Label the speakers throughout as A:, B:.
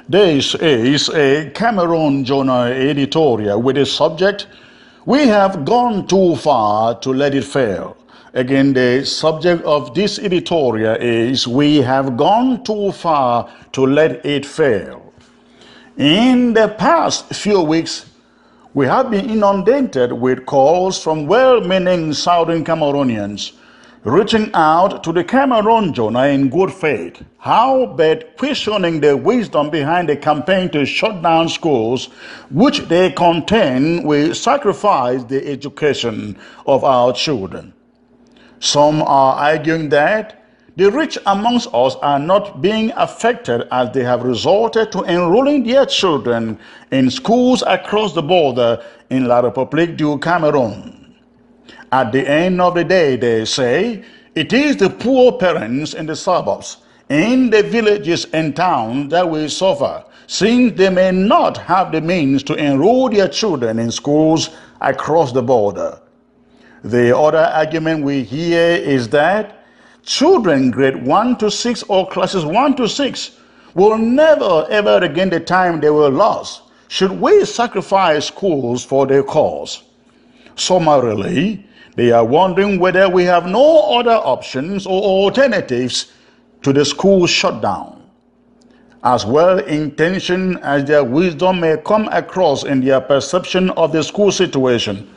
A: This is a Cameroon Journal editorial with the subject, "We have gone too far to let it fail." Again, the subject of this editorial is, "We have gone too far to let it fail." In the past few weeks, we have been inundated with calls from well-meaning Southern Cameroonians reaching out to the Cameroon Journal in good faith, howbeit questioning the wisdom behind the campaign to shut down schools, which they contend will sacrifice the education of our children. Some are arguing that the rich amongst us are not being affected as they have resorted to enrolling their children in schools across the border in La République du Cameroon. At the end of the day, they say, it is the poor parents in the suburbs, in the villages and towns that will suffer, since they may not have the means to enroll their children in schools across the border. The other argument we hear is that children grade 1 to 6 or classes 1 to 6 will never ever regain the time they were lost should we sacrifice schools for their cause. Summarily, they are wondering whether we have no other options or alternatives to the school shutdown. As well-intentioned as their wisdom may come across in their perception of the school situation,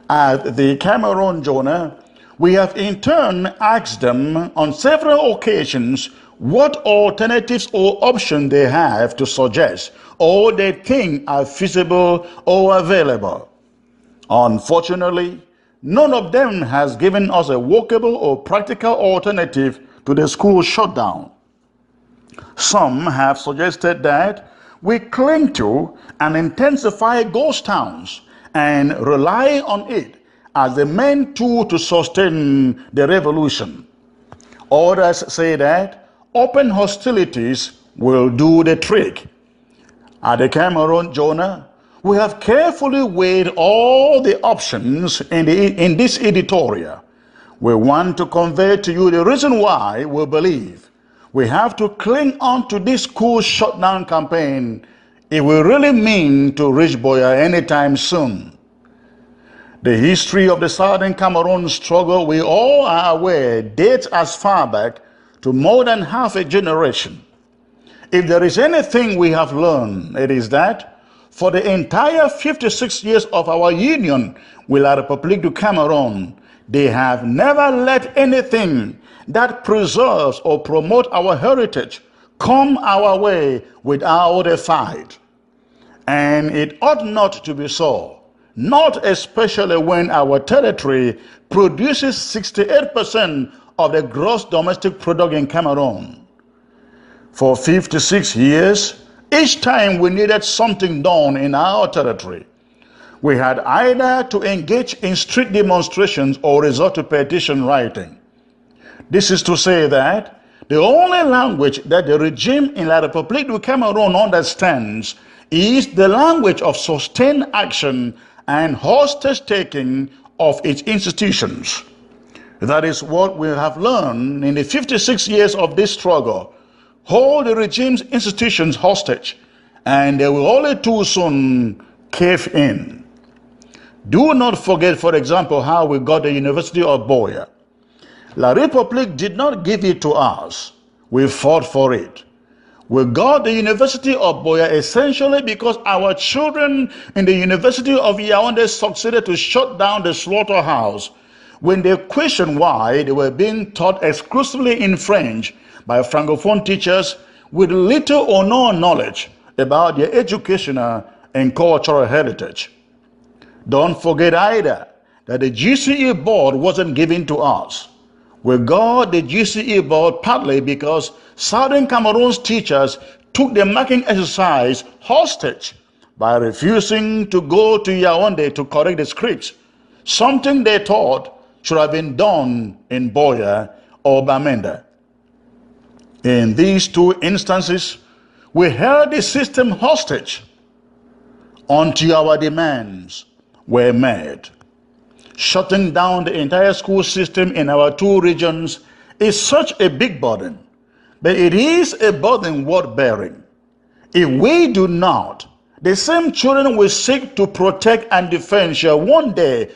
A: at the Cameroon Journal, we have in turn asked them on several occasions what alternatives or options they have to suggest or they think are feasible or available. Unfortunately, none of them has given us a workable or practical alternative to the school shutdown. Some have suggested that we cling to and intensify ghost towns and rely on it as the main tool to sustain the revolution. Others say that open hostilities will do the trick. At the Cameroon Journal, we have carefully weighed all the options in this editorial. We want to convey to you the reason why we believe we have to cling on to this school shutdown campaign if we really mean to reach Boya anytime soon. The history of the Southern Cameroon struggle, we all are aware, dates as far back to more than half a generation. If there is anything we have learned, it is that for the entire 56 years of our union with La République du Cameroon, they have never let anything that preserves or promotes our heritage come our way without a fight. And it ought not to be so, not especially when our territory produces 68% of the gross domestic product in Cameroon. For 56 years, each time we needed something done in our territory, we had either to engage in street demonstrations or resort to petition writing. This is to say that the only language that the regime in La République du Cameroon understands is the language of sustained action and hostage-taking of its institutions. That is what we have learned in the 56 years of this struggle. Hold the regime's institutions hostage, and they will only too soon cave in. Do not forget, for example, how we got the University of Boya. La République did not give it to us. We fought for it. We got the University of Boya essentially because our children in the University of Yaoundé succeeded to shut down the slaughterhouse when they questioned why they were being taught exclusively in French by Francophone teachers with little or no knowledge about their educational and cultural heritage. Don't forget either that the GCE board wasn't given to us. We got the GCE board partly because Southern Cameroon's teachers took the marking exercise hostage by refusing to go to Yaoundé to correct the scripts, something they thought should have been done in Boya or Bamenda. In these two instances, we held the system hostage until our demands were met. Shutting down the entire school system in our two regions is such a big burden, but it is a burden worth bearing. If we do not, the same children will seek to protect and defend shall one day,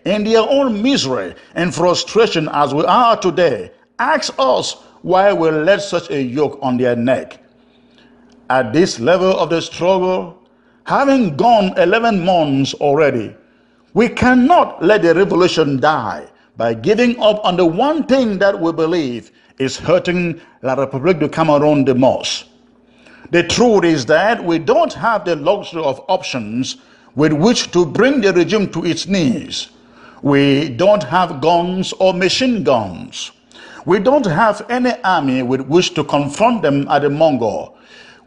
A: in their own misery and frustration as we are today, ask us why we let such a yoke on their neck. At this level of the struggle, having gone 11 months already, we cannot let the revolution die by giving up on the one thing that we believe is hurting La République du Cameroon the most. The truth is that we don't have the luxury of options with which to bring the regime to its knees. We don't have guns or machine guns. We don't have any army with which to confront them at the Mongol.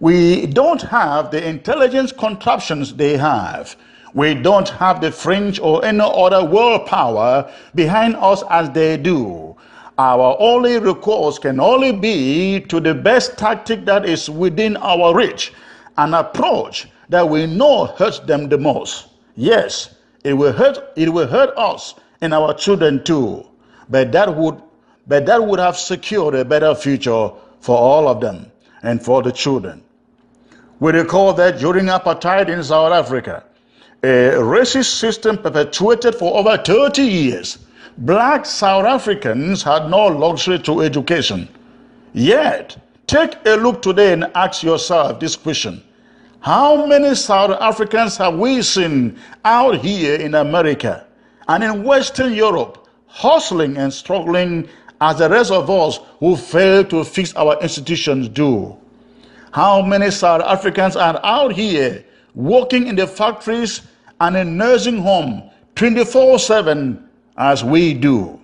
A: We don't have the intelligence contraptions they have. We don't have the French or any other world power behind us as they do. Our only recourse can only be to the best tactic that is within our reach, an approach that we know hurts them the most. Yes, it will hurt us and our children too, but that would have secured a better future for all of them and for the children. We recall that during apartheid in South Africa, a racist system perpetuated for over 30 years, black South Africans had no luxury to education. Yet, take a look today and ask yourself this question. How many South Africans have we seen out here in America and in Western Europe hustling and struggling as the rest of us who fail to fix our institutions do? How many South Africans are out here working in the factories and in nursing home 24/7 as we do?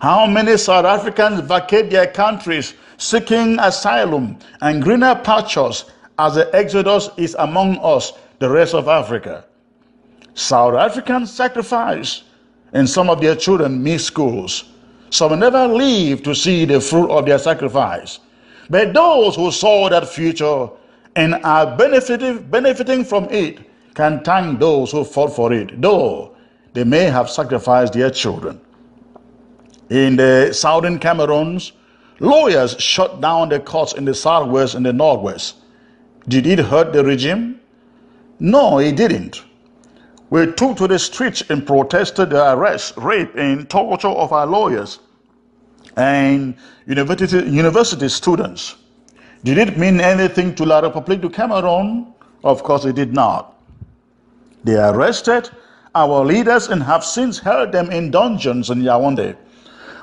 A: How many South Africans vacate their countries seeking asylum and greener pastures as the exodus is among us, the rest of Africa? South Africans sacrifice and some of their children miss schools. Some never live to see the fruit of their sacrifice. But those who saw that future and are benefiting from it can thank those who fought for it, though they may have sacrificed their children. In the southern Cameroons, lawyers shut down the courts in the southwest and the northwest. Did it hurt the regime? No, it didn't. We took to the streets and protested the arrest, rape, and torture of our lawyers and university students. Did it mean anything to La République du Cameroon? Of course it did not. They arrested our leaders and have since held them in dungeons in Yaoundé.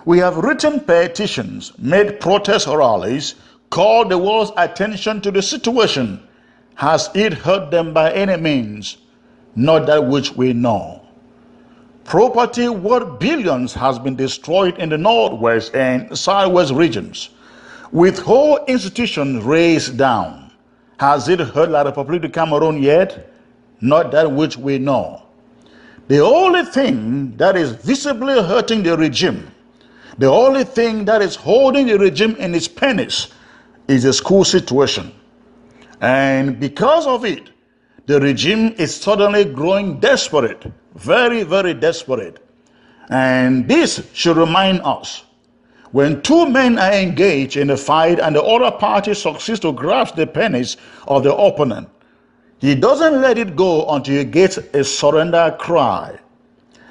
A: We have written petitions, made protest rallies, called the world's attention to the situation. Has it hurt them by any means? Not that which we know. Property worth billions has been destroyed in the northwest and southwest regions, with whole institutions razed down. Has it hurt La République du Cameroon yet? Not that which we know. The only thing that is visibly hurting the regime, the only thing that is holding the regime in its pennies, is the school situation. And because of it, the regime is suddenly growing desperate, very, very desperate. And this should remind us, when two men are engaged in a fight and the other party succeeds to grasp the pennies of the opponent, he doesn't let it go until he gets a surrender cry.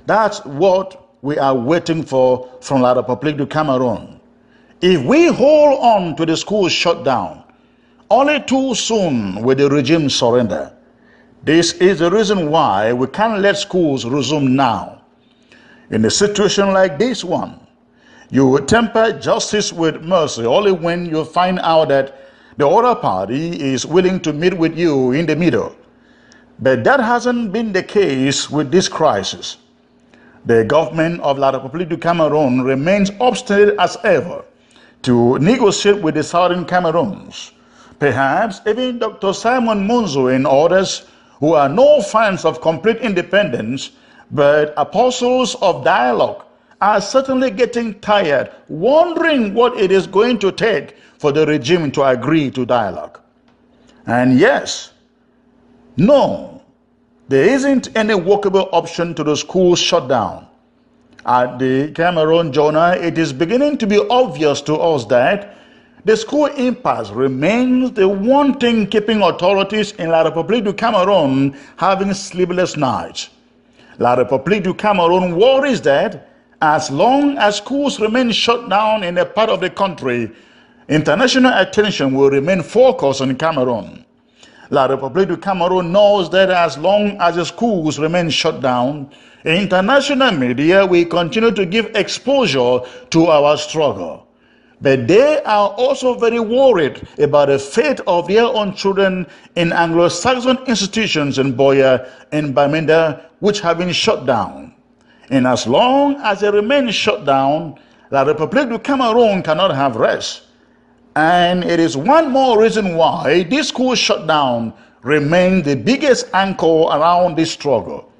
A: That's what we are waiting for from La République du Cameroon. If we hold on to the school shutdown, only too soon will the regime surrender. This is the reason why we can't let schools resume now. In a situation like this one, you will temper justice with mercy only when you find out that the other party is willing to meet with you in the middle. But that hasn't been the case with this crisis. The government of La République du Cameroon remains obstinate as ever to negotiate with the southern Cameroons. Perhaps even Dr. Simon Munzo and others who are no fans of complete independence, but apostles of dialogue, are certainly getting tired, wondering what it is going to take for the regime to agree to dialogue. And yes, no, there isn't any workable option to the school shutdown. At the Cameroon Journal, it is beginning to be obvious to us that The school impasse remains the one thing keeping authorities in La République du Cameroon having sleepless nights. La République du Cameroon worries that as long as schools remain shut down in a part of the country, international attention will remain focused on Cameroon. La République du Cameroon knows that as long as the schools remain shut down, international media will continue to give exposure to our struggle. But they are also very worried about the fate of their own children in Anglo-Saxon institutions in Boya and Bamenda, which have been shut down. And as long as they remain shut down, La République du Cameroon cannot have rest. And it is one more reason why this school shutdown remains the biggest anchor around this struggle.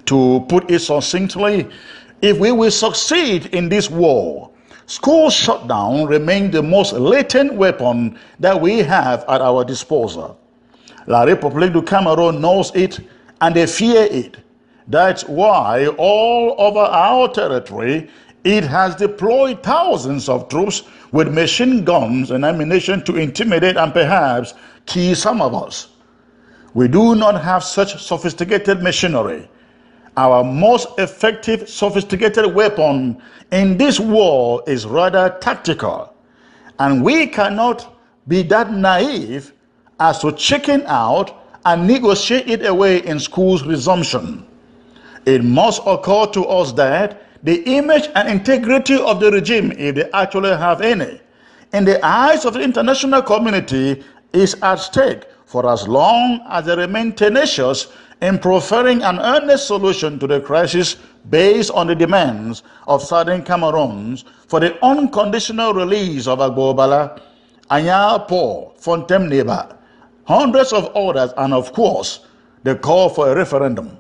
A: To put it succinctly, if we will succeed in this war, school shutdown remains the most latent weapon that we have at our disposal. La République du Cameroon knows it and they fear it. That's why all over our territory, it has deployed thousands of troops with machine guns and ammunition to intimidate and perhaps kill some of us. We do not have such sophisticated machinery. Our most effective sophisticated weapon in this war is rather tactical, and we cannot be that naive as to chicken out and negotiate it away in school's resumption. It must occur to us that the image and integrity of the regime, if they actually have any, in the eyes of the international community is at stake for as long as they remain tenacious in proffering an earnest solution to the crisis based on the demands of southern Cameroons for the unconditional release of Agbobala, Anya Paul, Fontem Neba, hundreds of others, and of course, the call for a referendum.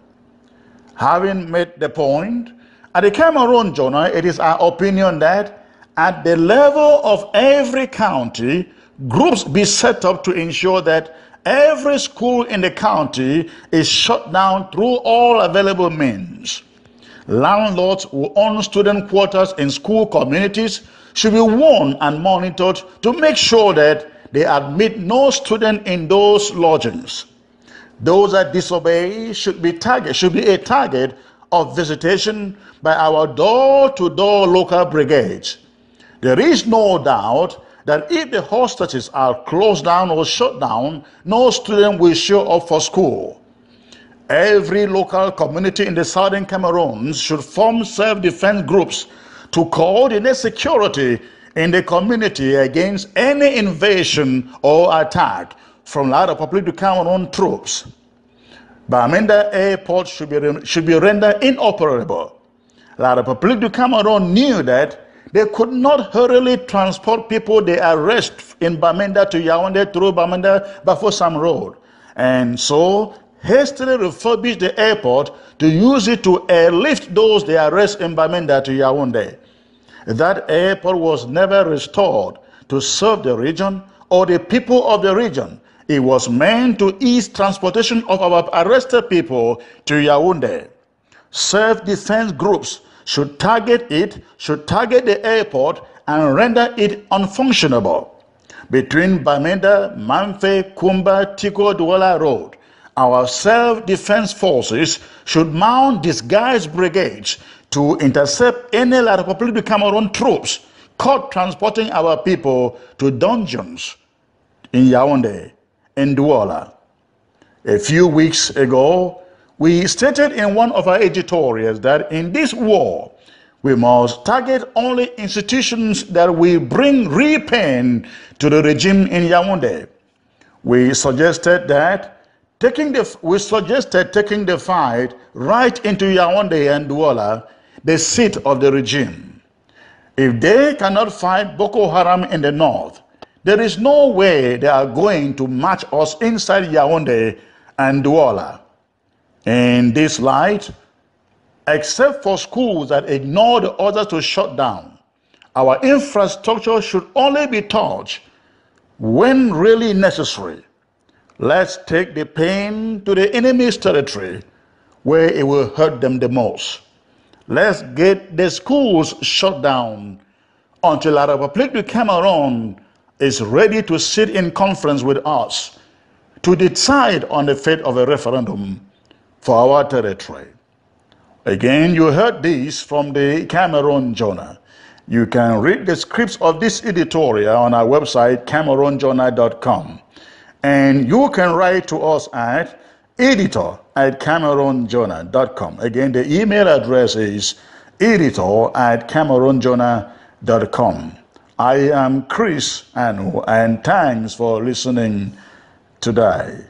A: Having made the point, at the Cameroon Journal, it is our opinion that at the level of every county, groups be set up to ensure that every school in the county is shut down through all available means. Landlords who own student quarters in school communities should be warned and monitored to make sure that they admit no student in those lodgings. Those that disobey should be a target of visitation by our door-to-door local brigades. There is no doubt that if the hostages are closed down or shut down, no student will show up for school. Every local community in the southern Cameroon should form self-defense groups to coordinate security in the community against any invasion or attack from La République du Cameroon troops. Bamenda Airport should be rendered inoperable. La République du Cameroon knew that they could not hurriedly transport people they arrest in Bamenda to Yaoundé through Bamenda-Bafoussam Road, and so hastily refurbished the airport to use it to airlift those they arrest in Bamenda to Yaoundé. That airport was never restored to serve the region or the people of the region. It was meant to ease transportation of our arrested people to Yaoundé. Self-defense groups should target the airport and render it unfunctionable. Between Bamenda, Manfe, Kumba, Tiko, Douala Road, our self-defense forces should mount disguised brigades to intercept any La République du Cameroon troops caught transporting our people to dungeons in Yaoundé and Douala. A few weeks ago, we stated in one of our editorials that in this war, we must target only institutions that will bring real pain to the regime in Yaoundé. We suggested taking the fight right into Yaoundé and Douala, the seat of the regime. If they cannot fight Boko Haram in the north, there is no way they are going to match us inside Yaoundé and Douala. In this light, except for schools that ignore the orders to shut down, our infrastructure should only be touched when really necessary. Let's take the pain to the enemy's territory where it will hurt them the most. Let's get the schools shut down until la République du Cameroon is ready to sit in conference with us to decide on the fate of a referendum for our territory. Again, you heard this from the Cameroon Journal. You can read the scripts of this editorial on our website, cameroonjournal.com. And you can write to us at editor@cameroonjournal.com. Again, the email address is editor@cameroonjournal.com. I am Chris Anu, and thanks for listening today.